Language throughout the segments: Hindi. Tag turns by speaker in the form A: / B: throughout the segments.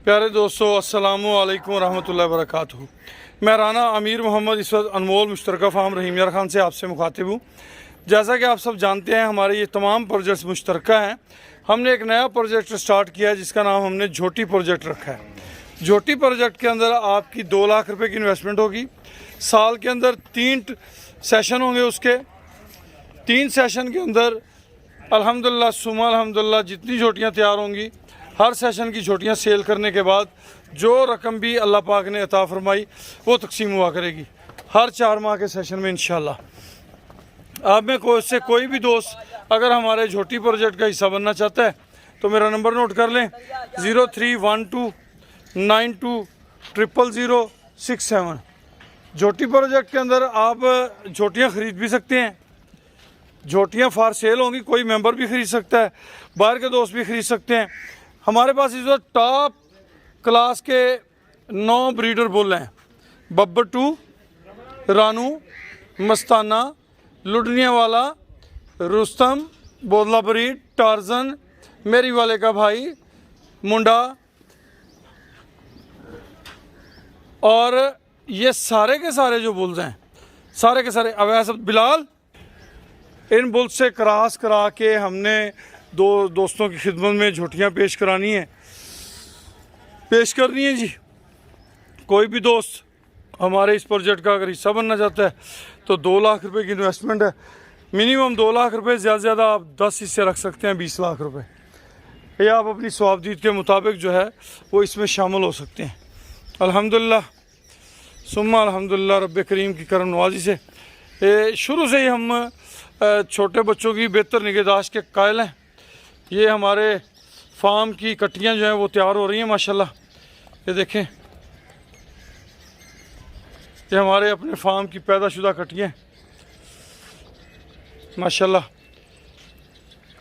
A: प्यारे दोस्तों, अस्सलामु अलैकुम रहमतुल्लाहि व बरकातुहू। मैं राना अमीर मोहम्मद इस वक्त अनमोल मुश्तरका फार्म रहीम यार खान से आपसे मुखातिब हूँ। जैसा कि आप सब जानते हैं, हमारे ये तमाम प्रोजेक्ट्स मुश्तरका हैं। हमने एक नया प्रोजेक्ट स्टार्ट किया है जिसका नाम हमने झोटी प्रोजेक्ट रखा है। झोटी प्रोजेक्ट के अंदर आपकी 2 लाख रुपए की इन्वेस्टमेंट होगी। साल के अंदर 3 सेशन होंगे। उसके 3 सेशन के अंदर अल्हम्दुलिल्लाह सुम्मा अल्हम्दुलिल्लाह जितनी झोटियाँ तैयार होंगी, हर सेशन की झोटियाँ सेल करने के बाद जो रकम भी अल्लाह पाक ने अता फरमाई वो तकसीम हुआ करेगी हर 4 माह के सेशन में इंशाल्लाह। आप में कोई भी दोस्त अगर हमारे झोटी प्रोजेक्ट का हिस्सा बनना चाहता है तो मेरा नंबर नोट कर लें, 031292000067। झोटी प्रोजेक्ट के अंदर आप झोटियाँ ख़रीद भी सकते हैं। झोटियाँ फार सेल होंगी, कोई मेंबर भी ख़रीद सकता है, बाहर के दोस्त भी ख़रीद सकते हैं। हमारे पास इस वक्त टॉप क्लास के 9 ब्रीडर बुल हैं। बब्बर 2, रानू, मस्ताना, लुडनिया वाला, रुस्तम, बोदला ब्रीड, टार्जन, मेरी वाले का भाई, मुंडा, और ये सारे के सारे जो बुल्स हैं, सारे के सारे अवैस बिलाल, इन बुल्स से क्रॉस करा के हमने 2 दोस्तों की खिदमत में झोटियाँ पेश करनी है जी। कोई भी दोस्त हमारे इस प्रोजेक्ट का अगर हिस्सा बनना चाहता है तो 2 लाख रुपए की इन्वेस्टमेंट है। मिनिमम 2 लाख रुपए, ज़्यादा से ज़्यादा आप 10 हिस्से रख सकते हैं, 20 लाख रुपए। या आप अपनी स्वाबदीद के मुताबिक जो है वो इसमें शामिल हो सकते हैं। अल्हम्दुलिल्लाह सुम्मा अल्हम्दुलिल्लाह रब्बे करीम की करम नवाजी से शुरू से ही हम छोटे बच्चों की बेहतर निगहदाश्त के कायल हैं। ये हमारे फार्म की कट्टियाँ जो हैं वो तैयार हो रही हैं माशाल्लाह। ये देखें, ये हमारे अपने फार्म की पैदाशुदा कट्टियाँ माशाल्लाह।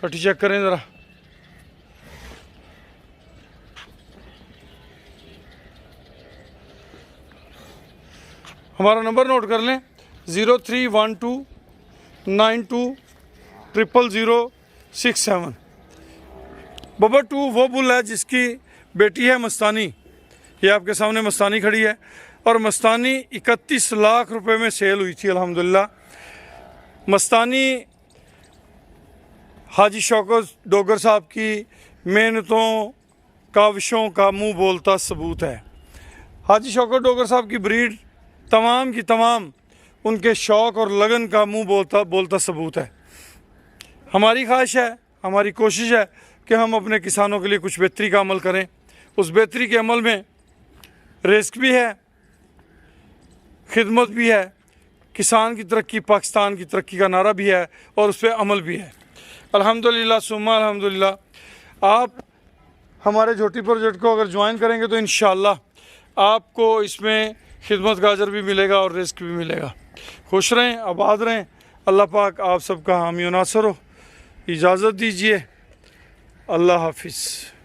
A: कट्टी चेक करें ज़रा। हमारा नंबर नोट कर लें, 031292000067। बब्बर 2 वो बुल है जिसकी बेटी है मस्तानी। ये आपके सामने मस्तानी खड़ी है और मस्तानी 31 लाख रुपए में सेल हुई थी अल्हम्दुलिल्लाह। मस्तानी हाजी शौकत डोगर साहब की मेहनतों काविशों का मुंह बोलता सबूत है। हाजी शौकत डोगर साहब की ब्रीड तमाम की तमाम उनके शौक़ और लगन का मुंह बोलता सबूत है। हमारी ख्वाहिश है, हमारी कोशिश है कि हम अपने किसानों के लिए कुछ बेहतरी का अमल करें। उस बेहतरी के अमल में रिस्क भी है, खिदमत भी है, किसान की तरक्की पाकिस्तान की तरक्की का नारा भी है और उस पर अमल भी है। अल्हम्दुलिल्लाह सुम्मा अल्हम्दुलिल्लाह। आप हमारे झोटी प्रोजेक्ट को अगर ज्वाइन करेंगे तो इंशाअल्लाह आपको इसमें खिदमत का अजर भी मिलेगा और रिस्क भी मिलेगा। खुश रहें, आबाद रहें। अल्लाह पाक आप सबका हामी व नासर हो। इजाज़त दीजिए, अल्लाह हाफिज़।